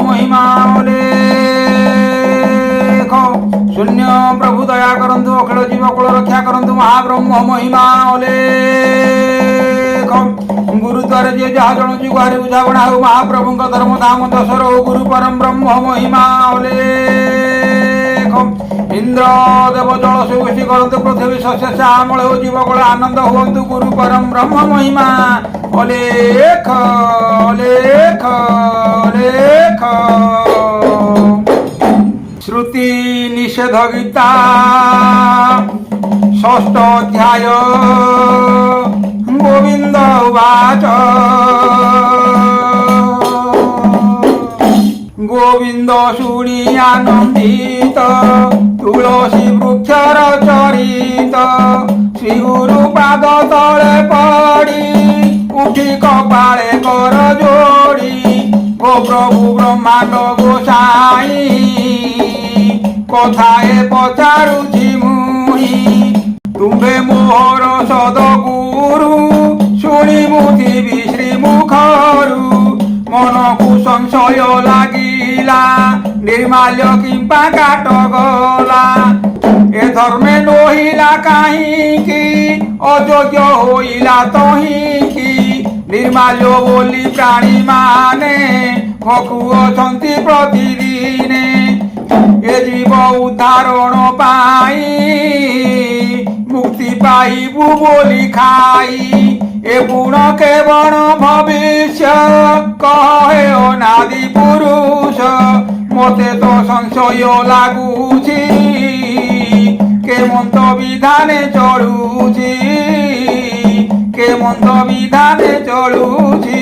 महिमा उल्लेख शून्य प्रभु दया करंतु अखिल जीव कुल रक्षा करंतु महाब्रह्म महिमा उल्लेख गुरुद्वार जे जहाँ जणुची गुहारी बुझावणा हो महाप्रभु धर्म धाम दशर हो गुरु परम ब्रह्म महिमा उल्लेख इंद्र देव जल सुगुष्टि करंतु पृथ्वी शस्य श्यामल हो जीवकुल आनंद हुअन्तु गुरु परम ब्रह्म महिमा अलेख अलेख अलेख। श्रुति निषेध गीता षष्ठ अध्याय गोविंद उवाच गोविंद शुणी आनंदित तुलसी वृक्षर चरित श्री गुरु पाद तले पड़ी उठी कपाळे कर जोड़ी गो प्रभु ब्रह्मांड गोसाई कथाए पचारुछि मुहि तुम्हे मोहर सदगुरु शुणी मुथिबि श्रीमुखरु मन को संशय लागिला निर्माल्य किंपा काट गला ए धर्मे नहिला काहींकि अयोग्य होइला तहींकि निर्माल्य बोली प्राणी माने भकुअछन्ति प्रतिदिने ए जीव उद्धारण पाई मुक्ति पाइबु बोली खाई ए गुण केवल भविष्य कहे अनादि पुरुष मते तो संशय लागुछि केमंत विधाने चलुछि केमंत विधाने चलुछि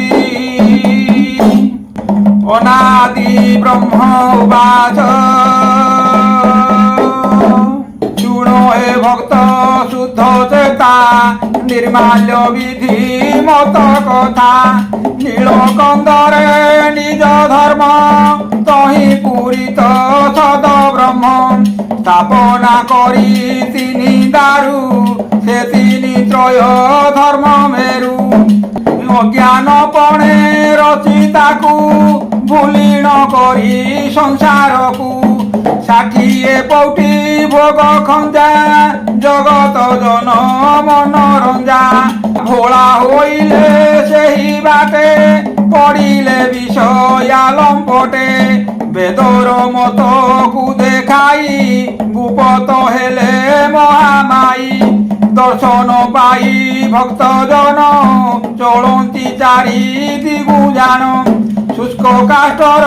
अनादि ब्रह्म उवाच शुणो हे भक्त शुद्ध चेता निर्माल्य विधि मत कथा नीलकंदरे निज धर्म तहि पूरित सद ब्रह्म स्थापना करी तिनि दारु से तिनि त्रय धर्म मेरु अज्ञान पणे रचिताकु भूलीन करी संसार को षाठिए पौटी भोग खंजा जगत जन मनोरंजा भोला होइले सेही बाटे पड़िले विषया लंपटे बेदर मत को देखाई गुपत हेले महामाई दर्शन पाई भक्त जन चलती चारि दिगु जान शुष्क काष्टर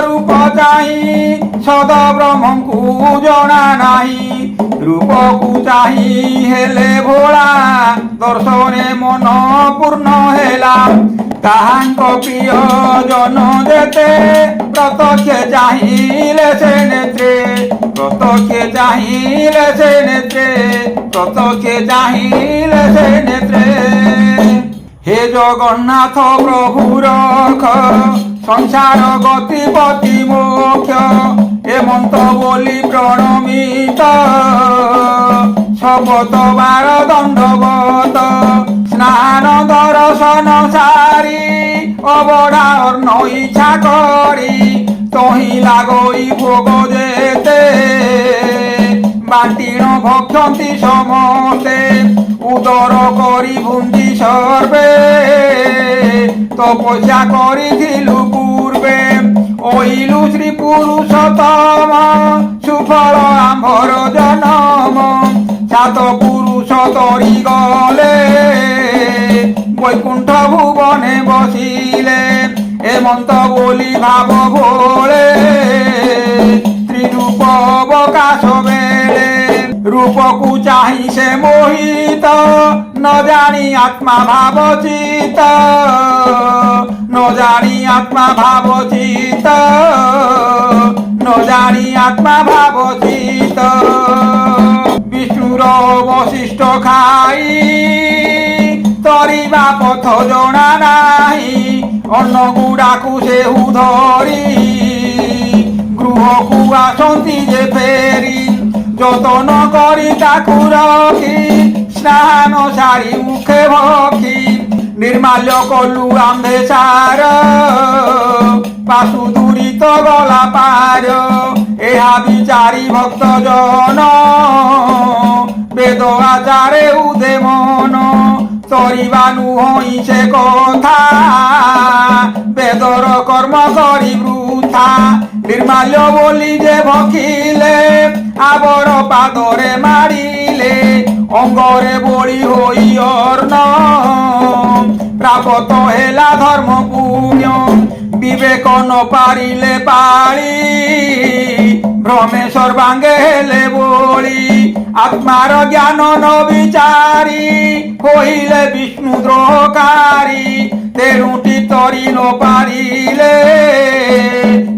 रूप चाही सद ब्रह्म को जना नाही रूप को चाही हेले भोला दर्शने मन पूर्ण हेला ताहांक प्रिय जन जेते प्रत्यक्ष चाहिले से नेत्रे प्रत्यक्ष चाहिले से नेत्रे प्रत्यक्ष चाहिले से नेत्रे हे जगन्नाथ प्रभु रख संसार गतिपति मोक्ष हेमंत बोली प्रणमित शपथ बार दंडवत स्नान दर्शन सारी अबड़ा अन्न इच्छा करी तही लागई भोग जेते बाटिण भक्षन्ति समस्ते उदर करी भुंजी सर्वे तपस्या करिथिलु पूर्वे ओइलु श्री पुरुषोत्तम सुफल आम्भर जनम सात पुरुष तरी गले वैकुंठ भुवने बसिले हेमंत बोली भाव भोले त्रिरूप अवकाश बेले रूप को चाही से मोहित न जानी आत्मा भाव चित न जानी आत्मा भाव चित न जानी आत्मा भाव चित विष्णुर वशिष्ठ खाई तरिबा पथ जना नाही अन्न गुड़ाकू से धरी गृह को आसती जे फेरी যতন করি তাকু রখি স্নান সারি মুখে ভখি निर्माल्य कलु आंबे सार বাসু দূরিত গলা পার এহা বিচারি ভক্ত জন বেদ আচারে উদে মন তরিবানু হইছে কথা বেদর কর্ম করি বৃথা নির্মাল্য বলি যে ভকিলে আবর পাদরে মারিলে অঙ্গরে বলি হই অর্ণ প্রাপত হেলা ধর্ম পুণ্য বিবেক ন পারিলে পারি ভ্রমে সর্বাঙ্গে হেলে বলি আত্মার জ্ঞান ন বিচারি হইলে বিষ্ণু দ্রোহকারী তেরুটি তরি ন পারিলে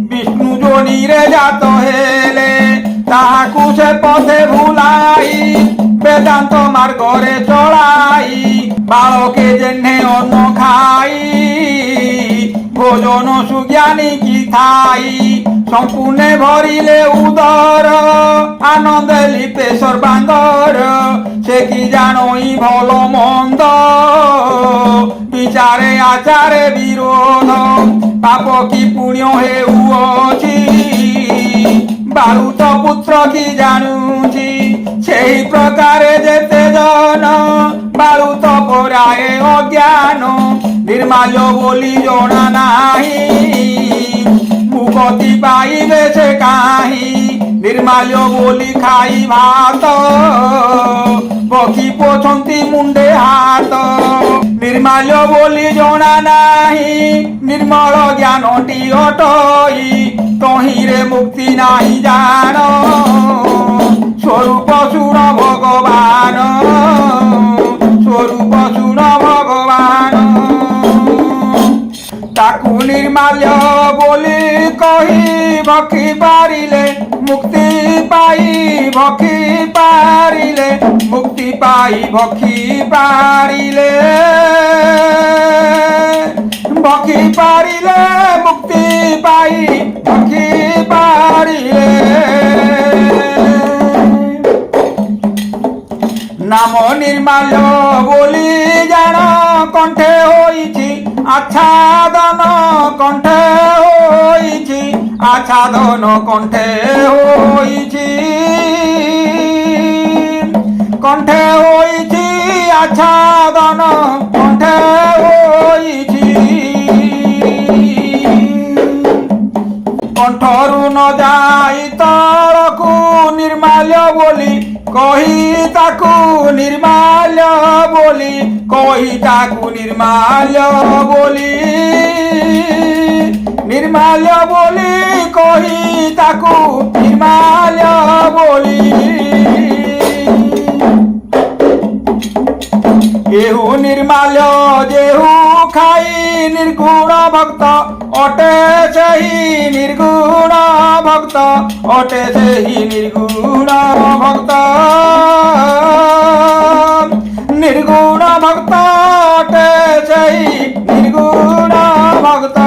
বিষ্ণু জনিরে জাত হেলে তাহাকু সে পথে ভুলাই বেদান্ত মার্গরে চড়াই বালকে জেনে অন্ন খাই ভোজন সুজ্ঞানী কি থাই সম্পূর্ণে ভরিলে উদর আনন্দে লিপে সর্বাঙ্গর সে কি জানোই ভাল মন্দ বিচারে আচারে বিরোধ পাপ কি পুণ্য হেউଅଛି বালুত পুত্র কি জানুছি সেই প্রকারে যেতে জন বালুত পরায়ে অজ্ঞান নির্মাল্য বলি জনা নাহি মুকতি পাইবে সে কাহি নির্মাল্য বলি খাই ভাত বকি পোছন্তি মুন্ডে হাত নির্মাল্য বলি জনা নাহি নির্মল জ্ঞানটি অটই তহিরে মুক্তি নাহি জান স্বরূপ শুণ ভগবান স্বরূপ শুণ ভগবান তাকু নির্মাল্য বলি কহি ভকি পারিলে মুক্তি পাই ভকি পারিলে মুক্তি পাই ভকি পারিলে ভকি পারিলে মুক্তি পাই ভকি পারিলে নাম নির্মাল্য বলি জান কণ্ঠে হইছি আচ্ছাদন কণ্ঠে হইছি আচ্ছাদন কণ্ঠে হইছি কণ্ঠে হইছি আচ্ছাদন কণ্ঠে হইছি কণ্ঠরু ন যাই তলকু নির্মাল্য বলি কহি তাকু নির্মাল্য বলি কহি তাকু নির্মাল্য বলি নির্মাল্য বলি কহি তাকু নির্মাল্য বলি এহু নির্মাল্য যেহু খাই নির্গুণ ভক্ত অটে সেই নির্গুণ ভক্ত অটে সেই নির্গুণ ভক্ত নির্গুণ ভক্ত অটে সেই নির্গুণ ভক্ত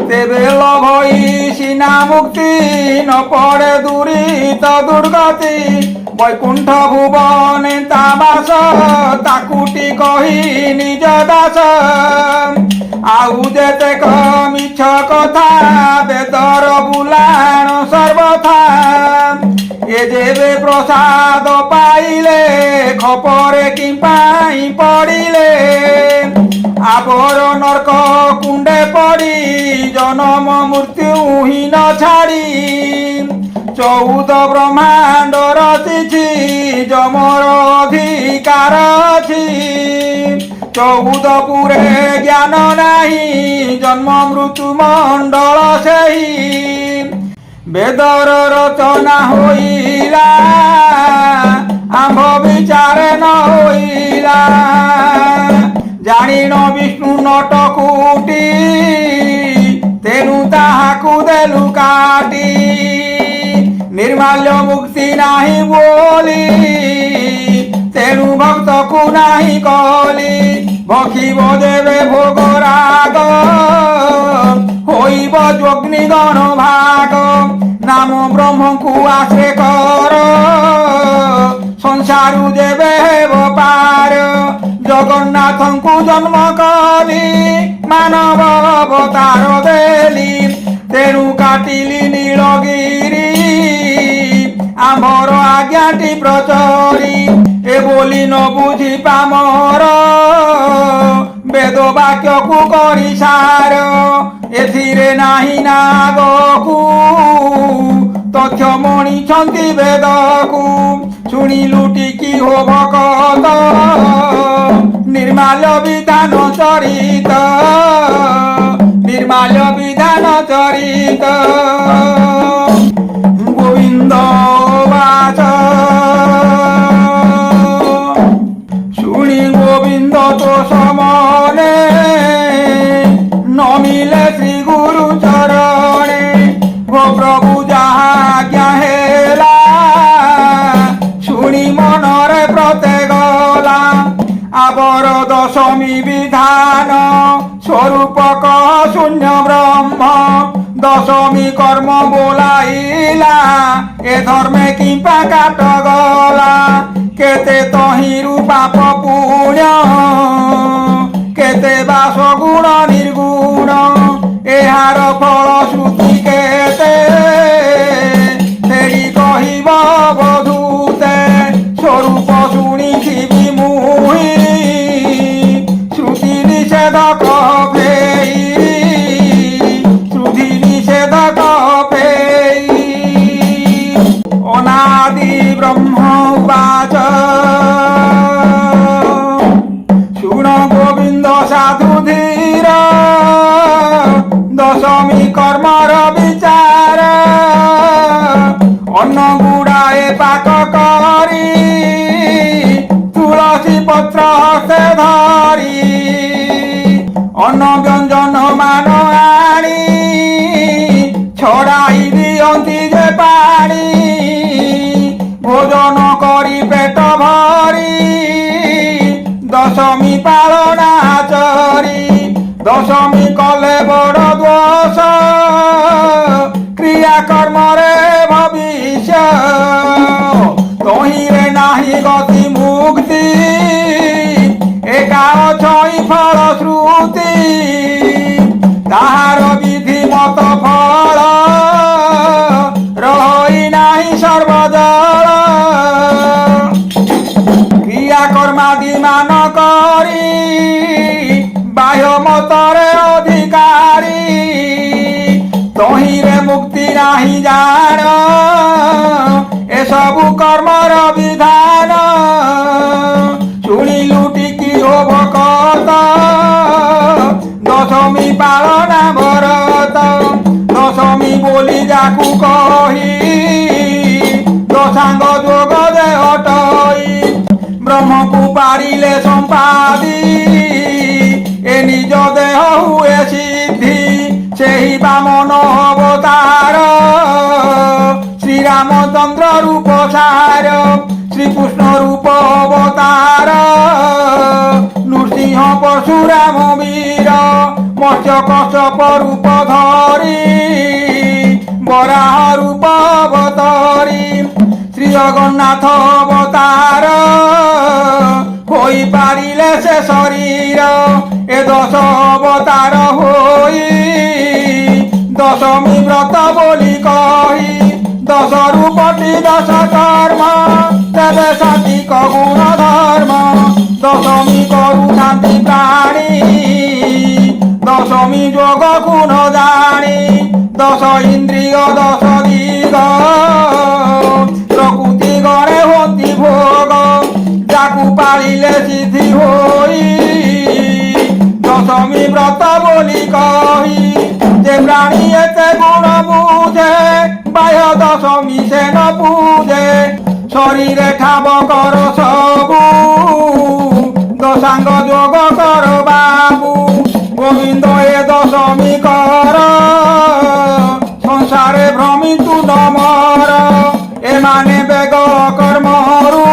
তেবে লভই সিনা মুক্তি ন পড়ে দুরিত দুর্গতি বৈকুণ্ঠ ভুবনে তাবাস তাকুটি কহি নিজ দাস আউ যেতে মিছ কথা বেদর বুলাণ সর্বথা এ যেবে প্রসাদ পাইলে খপরে কি পাই পড়িলে আবর নরক কুণ্ডে পড়ি জনম মৃত্যুহীন ছাড়ি 14 ব্রহ্মাণ্ড রচিছি যমর অধিকার ଅଛି 14 পুরে জ্ঞান নাহি জন্ম মৃত্যু মণ্ডল সেই বেদর রচনা হইলা আম্ভ বিচারে ন হইলা জানিন বিষ্ণু নটকুটি তেনু তাহাকু দেলু কাটি ନିର୍ମାଲ୍ୟ ମୁକ୍ତି ନାହିଁ ବୋଲି ତେଣୁ ଭକ୍ତକୁ ନାହିଁ କଲି ଭଖିବ ଦେବେ ଭୋଗ ରାଗ ହୋଇବ ଯୋଗ୍ନି ଗଣ ଭାଗ ନାମ ବ୍ରହ୍ମଙ୍କୁ ଆଶ୍ରେ କର ସଂସାରୁ ଦେବେ ହେବ ପାର ଜଗନ୍ନାଥଙ୍କୁ ଜନ୍ମ କଲି ମାନବ ଅବତାର ଦେଲି ତେଣୁ କାଟିଲି ନୀଳଗିରି ଆମ୍ଭର ଆଜ୍ଞାଟି ପ୍ରଚରି ଏ ବୋଲି ନ ବୁଝି ପାମର ବେଦ ବାକ୍ୟକୁ କରି ସାର ଏଥିରେ ନାହିଁ ନାଗକୁ ତଥ୍ୟ ମଣିଛନ୍ତି ବେଦକୁ ଶୁଣିଲୁ ଟିକି ହୋ ଭକତ ନିର୍ମାଲ୍ୟ ବିଧାନ ଚରିତ ନିର୍ମାଲ୍ୟ ବିଧାନ ଚରିତ ଗୋବିନ୍ଦ ବାଚ ଶୁଣି ଗୋବିନ୍ଦ ତୋ ସମନେ ନମିଲେ ଶ୍ରୀ ଗୁରୁ ଚରଣେ ଗୋ ପ୍ରଭୁ ଯାହା ଆଜ୍ଞା ହେଲା ଶୁଣି ମନରେ ପ୍ରତ୍ୟେକ ଗଲା ଆବର ଦଶମୀ ବିଧାନ ସ୍ୱରୂପକ ଶୂନ୍ୟ ବ୍ରହ୍ମ ଦଶମୀ କର୍ମ ବୋଲାଇଲା ଏ ଧର୍ମେ କିମ୍ପା କାଟ ଗଲା କେତେ ତହିଁରୁ ପାପ ପୁଣ୍ୟ କେତେ ବା ସଗୁଣ ନିର୍ଗୁଣ ଏହାର ଫଳ ଶ୍ରୁତି କେତେ ଫେରି କହିବ ବଧୂତେ ସ୍ୱରୂପ ଶୁଣିଥିବି ମୁହିଁ ଶ୍ରୁତି ନିଷେଧକ ଫେଇ ଶ୍ରୁତି ନିଷେଧକ ଫେଇ ଅନାଦି ବ୍ରହ୍ମ ଉବାଚ ଶୁଣ ଗୋବିନ୍ଦ ସାଧୁ ଧୀର ଦଶମୀ କର୍ମର ବିଚାର ଅନ୍ନ ଗୁଡ଼ାଏ ପାକ କରି ତୁଳସୀ ପତ୍ର ହସ୍ତେ ଧରି ଅନ୍ନ ବ୍ୟଞ୍ଜନ ମାନ ଆଣି ଛଡ଼ାଇ ଦିଅନ୍ତି ଯେ ପାଣି ଭୋଜନ କରି ପେଟ ଭରି ଦଶମୀ ପାଳନା ଚରି ଦଶମୀ କଲେ ବଡ଼ ଦୋଷ କ୍ରିୟା କର୍ମରେ ଭବିଷ୍ୟ ତହିଁରେ ନାହିଁ ଗତି ମୁକ୍ତି ଏକା ଅଛଇ ଫଳ ଶ୍ରୁତି ତାହାର ବିଧି ମତ ଫଳ ରହି ନାହିଁ ସର୍ବଜଳ କ୍ରିୟା କର୍ମାଦି ମାନ କରି ବାହ୍ୟ ମତରେ ଅଧିକାରୀ ତହିଁରେ ମୁକ୍ତି ନାହିଁ ଜାଣ ଏସବୁ କର୍ମର ବିଧାନ ଶୁଣିଲୁ ଟିକି ହୋ ଭକତ ଦଶମୀ ପାଳନା ଭରତ ଦଶମୀ ବୋଲି ଯାକୁ କହି ଦଶାଙ୍ଗ ଯୋଗ ଦେ ହଟଇ ବ୍ରହ୍ମକୁ ପାରିଲେ ସମ୍ପାଦି ଏ ନିଜ ଦେହ ହୁଏ ସିଦ୍ଧି ସେହି ବାମନ ଅବତାର ଶ୍ରୀରାମଚନ୍ଦ୍ର ରୂପ ସାର ଶ୍ରୀକୃଷ୍ଣ ରୂପ ଅବତାର ନୃସିଂହ ପରଶୁରାମ ବୀର ମତ୍ସ୍ୟ କଶ୍ୟପ ରୂପ ଧରି ବରାହ ରୂପ ଅବତରି ଶ୍ରୀ ଜଗନ୍ନାଥ ଅବତାର ହୋଇପାରିଲେ ସେ ଶରୀର ଏ ଦଶ ଅବତାର ହୋଇ ଦଶମୀ ବ୍ରତ ବୋଲି କହି ଦଶ ରୂପଟି ଦଶ କର୍ମ ତେବେ ସାତ୍ବିକ ଗୁଣ ଧର୍ମ ଦଶମୀ କରୁଥାନ୍ତି ପ୍ରାଣୀ ଦଶମୀ ଯୋଗ ଗୁଣ ଜାଣି ଦଶ ଇନ୍ଦ୍ରିୟ ଦଶ ଦିଗ ପ୍ରକୃତି ଗଣେ ହୁଅନ୍ତି ଭୋଗ ଯାକୁ ପାଳିଲେ ସିଦ୍ଧି ହୋଇ ଦଶମୀ ବ୍ରତ ବୋଲି କହି যে প্রাণী এতে গুণ বুঝে বাহ্য দশমী সে ন পূজে শরীরে ঠাব কর সবু দশাঙ্গ যোগ কর বাবু গোবিন্দ এ দশমী কর সংসারে ভ্রমি তু নমর এমানে বেগ কর্মরু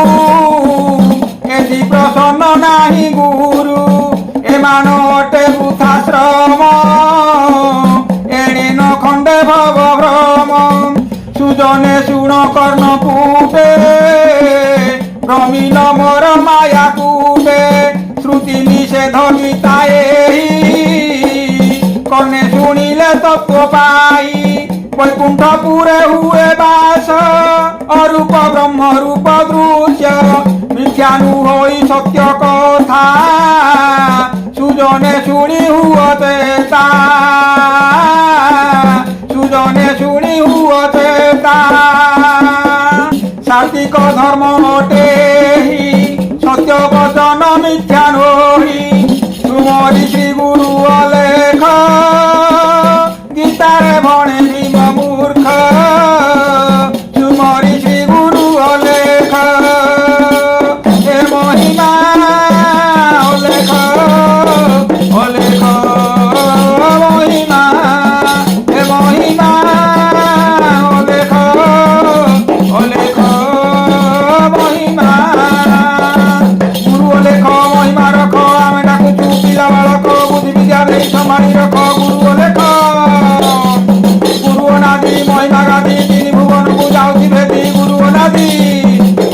এটি প্রসন্ন নাহি গুরু এমান অটে বৃথাশ্রম এণে ন খণ্ডে ভব ভ্রম সুজনে শুণ কর্ণ কূপে ভ্রমিল মোর মায়া কূপে শ্রুতি নিষেধ গীতায়ে কর্ণে শুনিলে তত্ত্ব পাই বৈকুণ্ঠপুরে হুয়ে বাস অরূপ ব্রহ্ম রূপ দৃশ্য মিথ্যানু হই সত্য কথা সুজনে শুনি হুয়তে তা সুজনে শুনি হুয়তে তা সাত্বিক ধর্ম অটে সত্য বচন মিথ্যা নহি তুমরি শ্রী গুরু অলেখ গীতারে ভণে ভীম মূর্খ তুমরি শ্রী গুরু অলেখ হে মহিমা অলেখ অলেখ মহিমা হে মহিমা অলেখ অলেখ মহিমা গুরু অলেখ মহিমা রখ আমি ডাকুছু পিলা বালক বুদ্ধি বিদ্যা দেই সম্ভাળી রখ গুরু অলেখ গুরু অনাদি মহিমা গাদি তিনি ভুবনକୁ যাଉଛି ভেদি গুরু অনাদি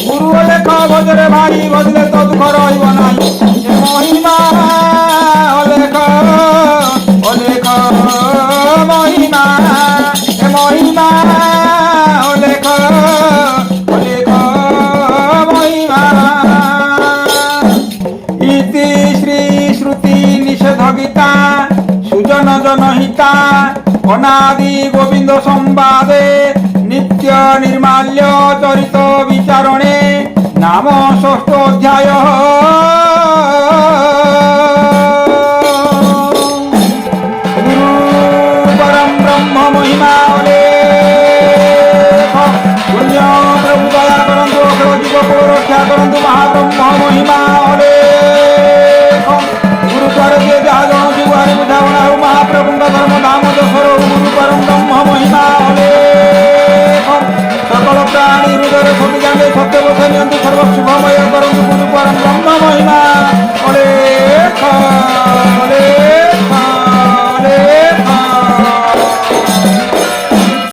গুরু অলেখ ভজরে ভাই ভজলে তো দুঃখ রহিব নাই হে মহিমা অলেখ অলেখ মহিমা হে মহিমা অলেখ অলেখ মহিমা ইতি শ্রী শ্রুতি নিষেধ গীতা সুজন জনহিতা অনাদি গোবিন্দ সংবাদে নিত্য নির্মাল্য চরিত বিচারণে নাম ষষ্ঠ অধ্যায় গুরু পরম ব্রহ্ম মহিমা অলেখ পুণ্য প্রভু দয়া করন্তু অখেଳ ଜୀବକୁ ରକ୍ଷା କରନ୍ତୁ ମହାବ୍ରହ୍ମ ମହିମା ଅଲେଖ ଗୁରୁ ଦ୍ୱାର ଯିଏ ଯାହା ଜଣଉଛି ଗୁହାରି ବୁଝାବଣା ହେଉ ମହାପ୍ରଭୁଙ୍କ ଧର୍ମ ଧାମ ଦଶର ଗୁରୁ ପରମ ବ୍ରହ୍ମ ମହିମା ଅଲେଖ ସକଳ ପ୍ରାଣୀ ହୃଦୟରେ ସବୁ ଜାଣେ ସତ୍ୟ ବୋଧ ନିଅନ୍ତୁ ସର୍ବ ଶୁଭମୟ କରନ୍ତୁ ଗୁରୁ ପରମ ବ୍ରହ୍ମ ମହିମା ଅଲେଖ।